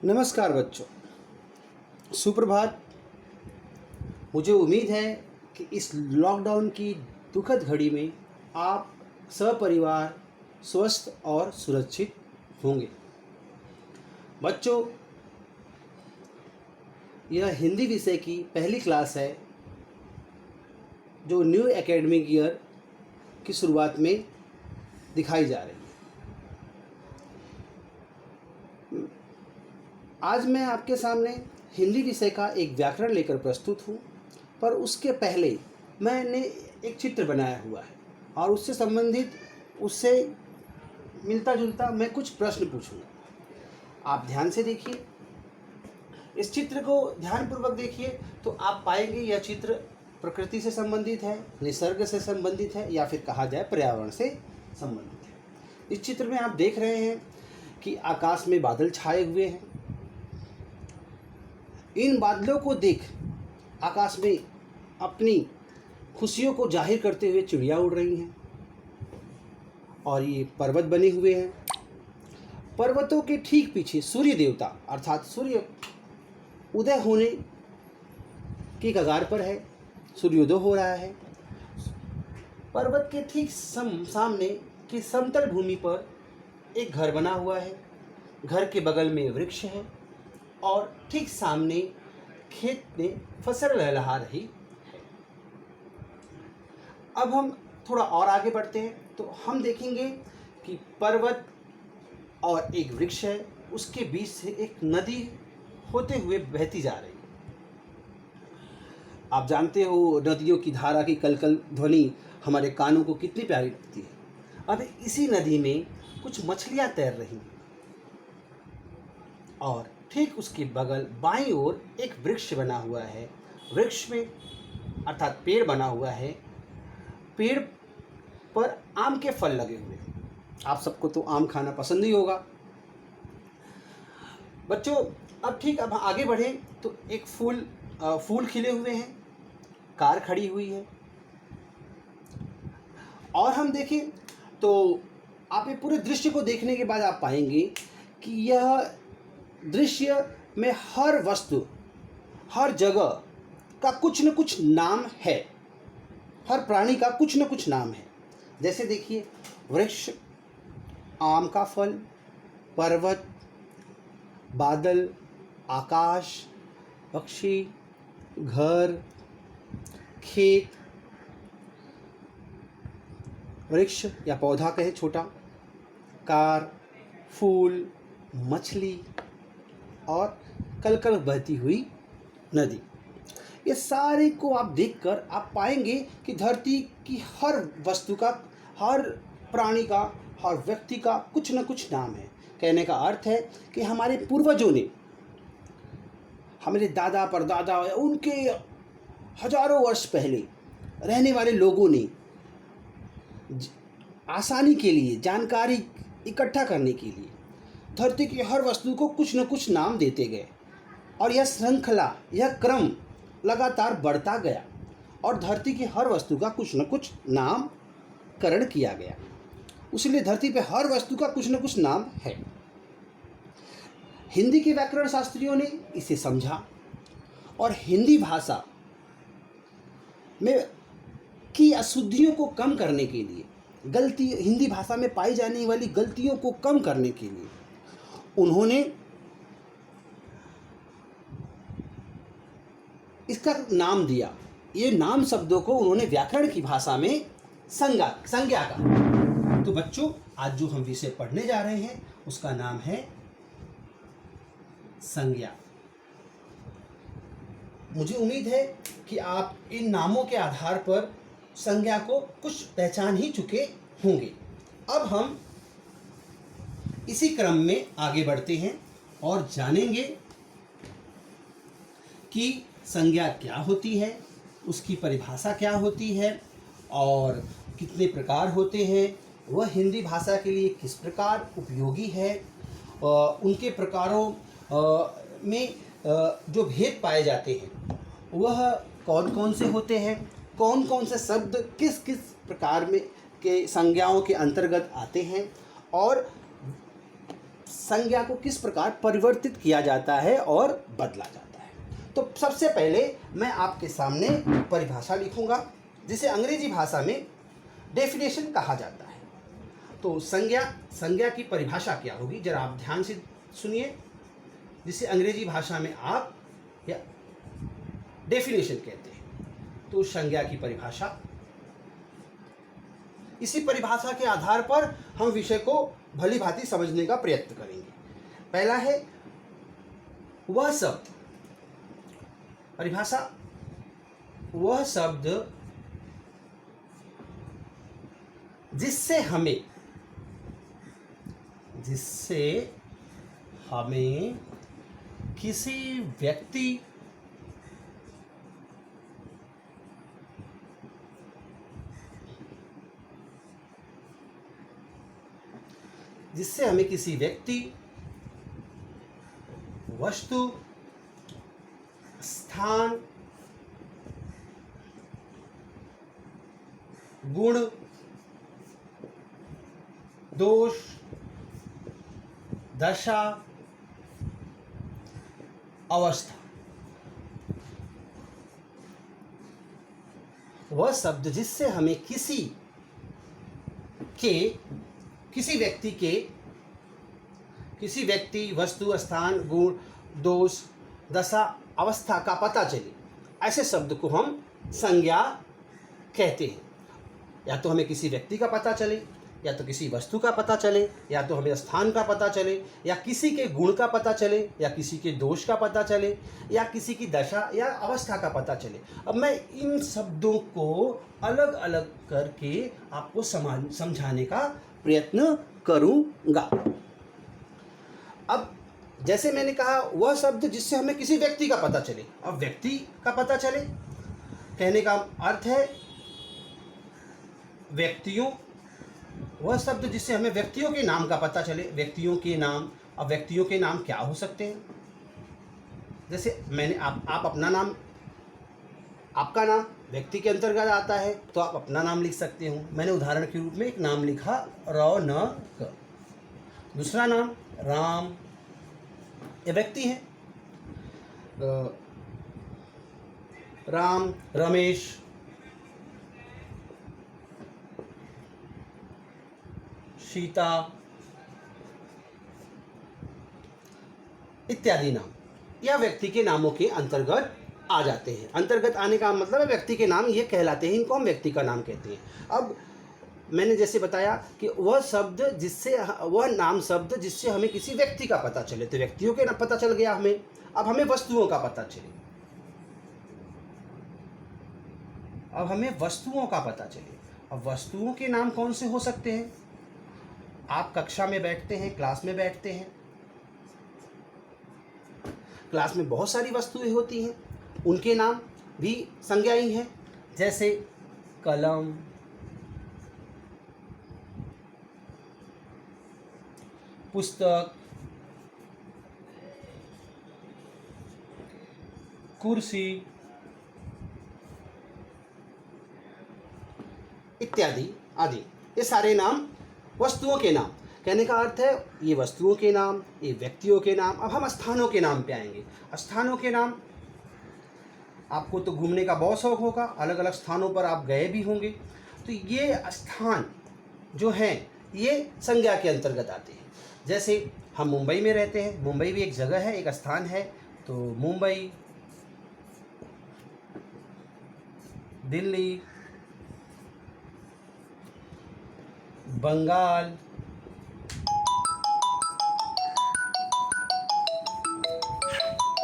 नमस्कार बच्चों, सुप्रभात। मुझे उम्मीद है कि इस लॉकडाउन की दुखद घड़ी में आप सपरिवार स्वस्थ और सुरक्षित होंगे। बच्चों, यह हिंदी विषय की पहली क्लास है जो न्यू एकेडमिक ईयर की शुरुआत में दिखाई जा रही है। आज मैं आपके सामने हिंदी विषय का एक व्याकरण लेकर प्रस्तुत हूँ, पर उसके पहले मैंने एक चित्र बनाया हुआ है और उससे संबंधित, उससे मिलता जुलता मैं कुछ प्रश्न पूछूंगा। आप ध्यान से देखिए, इस चित्र को ध्यानपूर्वक देखिए तो आप पाएंगे यह चित्र प्रकृति से संबंधित है, निसर्ग से संबंधित है या फिर कहा जाए पर्यावरण से संबंधित है। इस चित्र में आप देख रहे हैं कि आकाश में बादल छाए हुए हैं। इन बादलों को देख आकाश में अपनी खुशियों को जाहिर करते हुए चिड़िया उड़ रही हैं और ये पर्वत बने हुए हैं। पर्वतों के ठीक पीछे सूर्य देवता अर्थात सूर्य उदय होने की कगार पर है, सूर्योदय हो रहा है। पर्वत के ठीक सामने की समतल भूमि पर एक घर बना हुआ है। घर के बगल में वृक्ष है और ठीक सामने खेत में फसल लहलहा रही है। अब हम थोड़ा और आगे बढ़ते हैं तो हम देखेंगे कि पर्वत और एक वृक्ष है, उसके बीच से एक नदी होते हुए बहती जा रही है। आप जानते हो नदियों की धारा की कलकल ध्वनि हमारे कानों को कितनी प्यारी लगती है। अब इसी नदी में कुछ मछलियां तैर रही हैं और ठीक उसके बगल बाईं ओर एक वृक्ष बना हुआ है। वृक्ष में अर्थात पेड़ बना हुआ है, पेड़ पर आम के फल लगे हुए हैं। आप सबको तो आम खाना पसंद ही होगा। बच्चों, अब ठीक अब आगे बढ़ें तो एक फूल खिले हुए हैं, कार खड़ी हुई है और हम देखें तो आप ये पूरे दृश्य को देखने के बाद आप पाएंगे कि यह दृश्य में हर वस्तु, हर जगह का कुछ न कुछ नाम है, हर प्राणी का कुछ न कुछ नाम है। जैसे देखिए, वृक्ष, आम का फल, पर्वत, बादल, आकाश, पक्षी, घर, खेत, वृक्ष या पौधा कहे छोटा, कार, फूल, मछली और कलकल बहती हुई नदी। ये सारे को आप देखकर आप पाएंगे कि धरती की हर वस्तु का, हर प्राणी का, हर व्यक्ति का कुछ न कुछ नाम है। कहने का अर्थ है कि हमारे पूर्वजों ने, हमारे दादा परदादा, उनके हजारों वर्ष पहले रहने वाले लोगों ने आसानी के लिए, जानकारी इकट्ठा करने के लिए धरती की हर वस्तु को कुछ न कुछ नाम देते गए और यह श्रृंखला, यह क्रम लगातार बढ़ता गया और धरती की हर वस्तु का कुछ न कुछ नामकरण किया गया। इसलिए धरती पे हर वस्तु का कुछ न कुछ नाम है। हिंदी के व्याकरण शास्त्रियों ने इसे समझा और हिंदी भाषा में की अशुद्धियों को कम करने के लिए, हिंदी भाषा में पाई जाने वाली गलतियों को कम करने के लिए उन्होंने इसका नाम दिया। ये नाम शब्दों को उन्होंने व्याकरण की भाषा में संज्ञा कहा। तो बच्चों, आज जो हम विषय पढ़ने जा रहे हैं उसका नाम है संज्ञा। मुझे उम्मीद है कि आप इन नामों के आधार पर संज्ञा को कुछ पहचान ही चुके होंगे। अब हम इसी क्रम में आगे बढ़ते हैं और जानेंगे कि संज्ञा क्या होती है, उसकी परिभाषा क्या होती है और कितने प्रकार होते हैं, वह हिंदी भाषा के लिए किस प्रकार उपयोगी है, उनके प्रकारों में जो भेद पाए जाते हैं वह कौन कौन से होते हैं, कौन कौन से शब्द किस किस प्रकार में के संज्ञाओं के अंतर्गत आते हैं और संज्ञा को किस प्रकार परिवर्तित किया जाता है और बदला जाता है। तो सबसे पहले मैं आपके सामने परिभाषा लिखूंगा जिसे अंग्रेजी भाषा में डेफिनेशन कहा जाता है। तो संज्ञा की परिभाषा क्या होगी, जरा आप ध्यान से सुनिए, जिसे अंग्रेजी भाषा में आप या डेफिनेशन कहते हैं। तो संज्ञा की परिभाषा, इसी परिभाषा के आधार पर हम विषय को भली भांति समझने का प्रयत्न करेंगे। पहला है वह शब्द, परिभाषा, वह शब्द जिससे हमें किसी व्यक्ति वस्तु, स्थान, गुण, दोष, दशा, अवस्था, वह शब्द जिससे हमें किसी व्यक्ति, वस्तु, स्थान, गुण, दोष, दशा, अवस्था का पता चले, ऐसे शब्द को हम संज्ञा कहते हैं। या तो हमें किसी व्यक्ति का पता चले, या तो किसी वस्तु का पता चले, या तो हमें स्थान का पता चले, या किसी के गुण का पता चले, या किसी के दोष का पता चले, या किसी की दशा या अवस्था का पता चले। अब मैं इन शब्दों को अलग अलग करके आपको समझाने का प्रयत्न करूँगा। अब जैसे मैंने कहा वह शब्द जिससे हमें किसी व्यक्ति का पता चले। अब व्यक्ति का पता चले कहने का अर्थ है व्यक्तियों, वह शब्द जिससे हमें व्यक्तियों के नाम का पता चले, व्यक्तियों के नाम। अब व्यक्तियों के नाम क्या हो सकते हैं, जैसे मैंने आप अपना नाम, आपका नाम व्यक्ति के अंतर्गत आता है तो आप अपना नाम लिख सकते हो। मैंने उदाहरण के रूप में एक नाम लिखा रौनक, दूसरा नाम राम, ये व्यक्ति है। राम, रमेश, सीता इत्यादि नाम या व्यक्ति के नामों के अंतर्गत आ जाते हैं। अंतर्गत आने का मतलब है व्यक्ति के नाम ये कहलाते हैं, इनको हम व्यक्ति का नाम कहते हैं। अब मैंने जैसे बताया कि वह नाम शब्द जिससे हमें किसी व्यक्ति का पता चले, तो व्यक्तियों के नाम पता चल गया हमें। अब हमें वस्तुओं का पता चले, अब वस्तुओं के नाम कौन से हो सकते हैं। आप कक्षा में बैठते हैं, क्लास में बैठते हैं, क्लास में बहुत सारी वस्तुएं होती हैं, उनके नाम भी संज्ञा ही हैं, जैसे कलम, पुस्तक, कुर्सी इत्यादि आदि। ये सारे नाम वस्तुओं के नाम। कहने का अर्थ है ये वस्तुओं के नाम, ये व्यक्तियों के नाम। अब हम स्थानों के नाम पे आएंगे। स्थानों के नाम, आपको तो घूमने का बहुत शौक होगा, अलग अलग स्थानों पर आप गए भी होंगे, तो ये स्थान जो हैं ये संज्ञा के अंतर्गत आते हैं। जैसे हम मुंबई में रहते हैं, मुंबई भी एक जगह है, एक स्थान है, तो मुंबई, दिल्ली, बंगाल,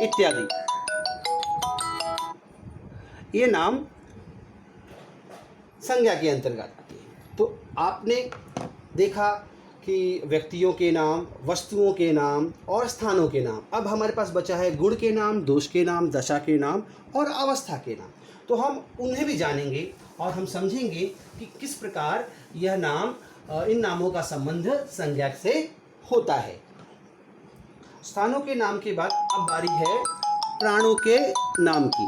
इत्यादि, ये नाम संज्ञा के अंतर्गत आते हैं। तो आपने देखा कि व्यक्तियों के नाम, वस्तुओं के नाम और स्थानों के नाम। अब हमारे पास बचा है गुण के नाम, दोष के नाम, दशा के नाम और अवस्था के नाम। तो हम उन्हें भी जानेंगे और हम समझेंगे कि किस प्रकार यह नाम, इन नामों का संबंध संज्ञा से होता है। स्थानों के नाम के बाद अब बारी है प्राणों के नाम की।